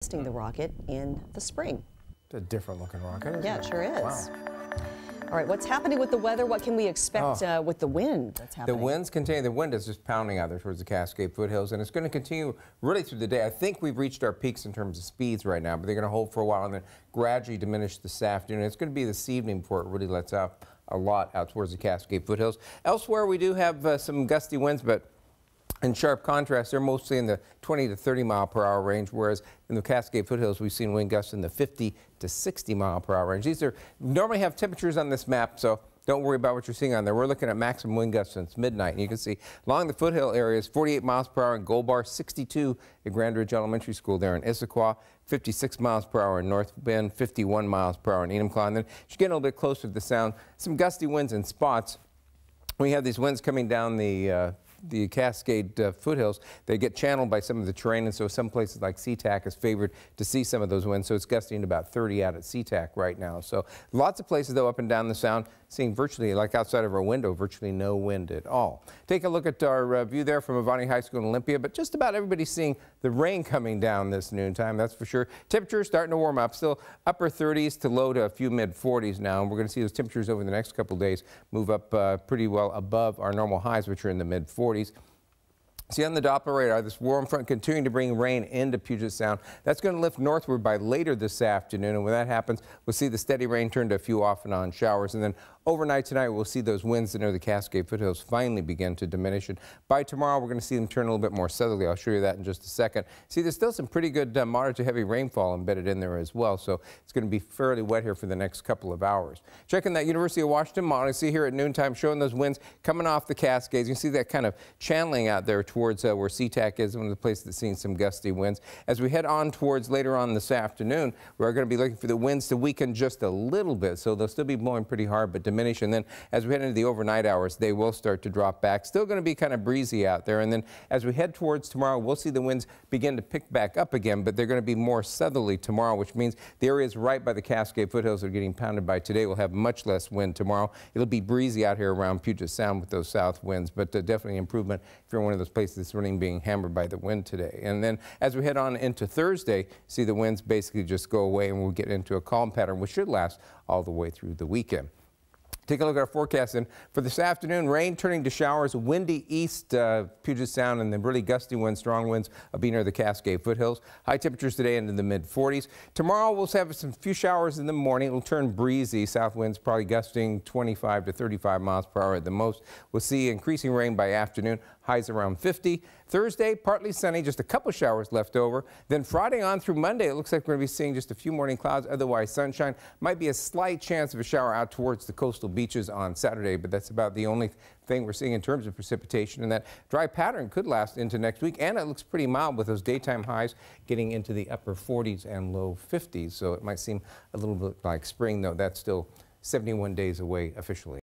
testing the rocket in the spring. It's a different looking rocket, isn't Yeah, it? it sure is. Wow. All right, what's happening with the weather? What can we expect with the wind that's happening? The wind is just pounding out there towards the Cascade foothills, and it's going to continue really through the day. I think we've reached our peaks in terms of speeds right now, but they're going to hold for a while and then gradually diminish this afternoon. It's going to be this evening before it really lets out a lot out towards the Cascade foothills. Elsewhere, we do have some gusty winds, but in sharp contrast, they're mostly in the 20 to 30 mile per hour range, whereas in the Cascade foothills, we've seen wind gusts in the 50 to 60 mile per hour range. These normally have temperatures on this map, so don't worry about what you're seeing on there. We're looking at maximum wind gusts since midnight, and you can see along the foothill areas, 48 miles per hour in Gold Bar, 62 at Grand Ridge Elementary School there in Issaquah, 56 miles per hour in North Bend, 51 miles per hour in Enumclaw. And then as you get a little bit closer to the sound, some gusty winds in spots. We have these winds coming down the Cascade foothills. They get channeled by some of the terrain, and so some places like SeaTac is favored to see some of those winds, so it's gusting about 30 out at SeaTac right now. So lots of places, though, up and down the sound, seeing virtually, like outside of our window, virtually no wind at all. Take a look at our view there from Avani High School in Olympia, but just about everybody's seeing the rain coming down this noontime, that's for sure. Temperatures starting to warm up, still upper 30s to low to a few mid 40s now, and we're going to see those temperatures over the next couple of days move up pretty well above our normal highs, which are in the mid 40s. See on the Doppler radar, this warm front continuing to bring rain into Puget Sound. That's going to lift northward by later this afternoon, and when that happens, we'll see the steady rain turn to a few off and on showers, and then overnight tonight we'll see those winds that near the Cascade foothills finally begin to diminish, and by tomorrow we're going to see them turn a little bit more southerly. I'll show you that in just a second. See, there's still some pretty good moderate to heavy rainfall embedded in there as well, so it's going to be fairly wet here for the next couple of hours. Checking that University of Washington model, you see here at noontime showing those winds coming off the Cascades. You can see that kind of channeling out there towards where SeaTac is, one of the places that's seeing some gusty winds. As we head on towards later on this afternoon, we're going to be looking for the winds to weaken just a little bit, so they'll still be blowing pretty hard but diminish, and then as we head into the overnight hours, they will start to drop back. Still going to be kind of breezy out there, and then as we head towards tomorrow, we'll see the winds begin to pick back up again, but they're going to be more southerly tomorrow, which means the areas right by the Cascade foothills that are getting pounded by today will have much less wind tomorrow. It'll be breezy out here around Puget Sound with those south winds, but definitely improvement if you're in one of those places that's really being hammered by the wind today. And then as we head on into Thursday, see the winds basically just go away, and we'll get into a calm pattern, which should last all the way through the weekend. Take a look at our forecast, and for this afternoon, rain turning to showers, windy east Puget Sound, and then really gusty winds, strong winds will be near the Cascade foothills. High temperatures today into the mid 40s. Tomorrow we'll have some few showers in the morning. It'll turn breezy. South winds probably gusting 25 to 35 miles per hour at the most. We'll see increasing rain by afternoon. Highs around 50. Thursday, partly sunny, just a couple showers left over. Then Friday on through Monday, it looks like we're going to be seeing just a few morning clouds, otherwise sunshine. Might be a slight chance of a shower out towards the coastal beaches on Saturday, but that's about the only thing we're seeing in terms of precipitation, and that dry pattern could last into next week, and it looks pretty mild with those daytime highs getting into the upper 40s and low 50s, so it might seem a little bit like spring, though that's still 71 days away officially.